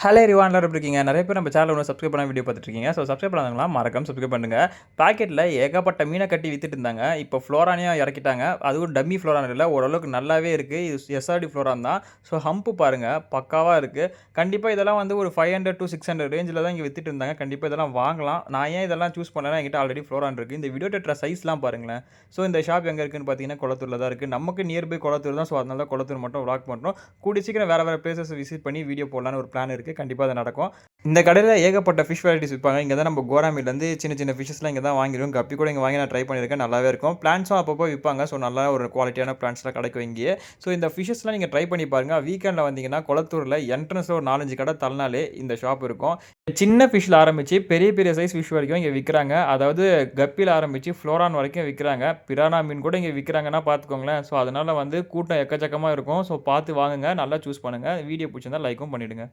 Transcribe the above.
Hello everyone எல்லாரும் எப்படி இருக்கீங்க? நெறைய பேர் நம்ம சேனல இன்னும் சப்ஸ்கிரைப் பண்ணாம வீடியோ பார்த்துட்டு இருக்கீங்க. ஸோ சப்ஸ்கிரைப் பண்ணாதவங்களா மறக்காம சப்ஸ்கிரைப் பண்ணுங்க. பாக்கெட்ல ஏகப்பட்ட மீன கட்டி வித்துட்டு இருந்தாங்க. இப்போ ஃப்ளோரானையும் இறக்கிட்டாங்க. அதுவும் டம்மி ஃப்ளோரான் இல்ல. ஓரளவுக்கு நல்லாவே இருக்கு. இது எஸ்ஆர்டி ஃப்ளோரான் தான். ஸோ ஹம்ப் பாருங்க பக்காவா இருக்கு. கண்டிப்பா இதெல்லாம் வந்து ஒரு 500 டூ 600 ரேஞ்சில தான் இங்க வித்துட்டு இருந்தாங்க. கண்டிப்பா இதெல்லாம் வாங்கலாம். நான் ஏன் இதெல்லாம் சூஸ் பண்ணேன்னா, என்கிட்ட ஆல்ரெடி ஃப்ளோரான் இருக்கு. இந்த வீடியோ டெட்ரா சைஸ்லாம் பாருங்களேன். ஸோ இந்த ஷாப் எங்க இருக்குன்னு பார்த்தீங்கன்னா, கொளத்தூர்ல தான் இருக்கு. நமக்கு நியர்பை கொளத்தூர் தான். ஸோ அதனால தான் கொளத்தூர் மட்டும் விளாக் பண்றோம். கூடிய சீக்கிரம் வேற வேற பிளேஸஸ் விசிட் பண்ணி வீடியோ போடலான்னு ஒரு பிளான் இருக்கு. கண்டிப்பா அது நடக்கும். இந்த கடையில ஏகப்பட்ட ஃபிஷ் வெரைட்டிஸ் விப்பாங்க. இங்க தான் நம்ம கோராமீன்லேருந்து சின்ன சின்ன ஃபிஷஸ்லாம் இங்க தான் வாங்கிருவோம். கப்பி கூட இங்க வாங்கி நான் ட்ரை பண்ணியிருக்கேன். நல்லாவே இருக்கும். பிளான்ட்ஸும் அப்பப்போ விப்பாங்க. ஸோ நல்லா ஒரு குவாலிட்டியான பிளான்ட்ஸ்லாம் கிடைக்கும் இங்கேயே. ஸோ இந்த ஃபிஷஸ்லாம் நீங்க ட்ரை பண்ணி பாருங்க. வீக்கெண்ட்ல வந்தீங்கன்னா, கொளத்தூர்ல என்ட்ரன்ஸ்ல ஒரு 4, 5 கடை தள்ளினாலே இந்த ஷாப் இருக்கும். சின்ன ஃபிஷ்ல ஆரம்பிச்சு பெரிய பெரிய சைஸ் ஃபிஷ் வரைக்கும் இங்க விக்கிறாங்க. அதாவது கப்பில ஆரம்பிச்சு ஃப்ளோரான் வரைக்கும் விக்கிறாங்க. பிரானா மீன் கூட இங்க விக்கிறாங்கன்னா பார்த்துக்கோங்களேன். ஸோ அதனால வந்து கூட்டம் எக்கச்சக்கமா இருக்கும். ஸோ பார்த்து வாங்குங்க. நல்லா சூஸ் பண்ணுங்க. வீடியோ பிடிச்சிருந்தா லைக்கும் பண்ணிடுங்க.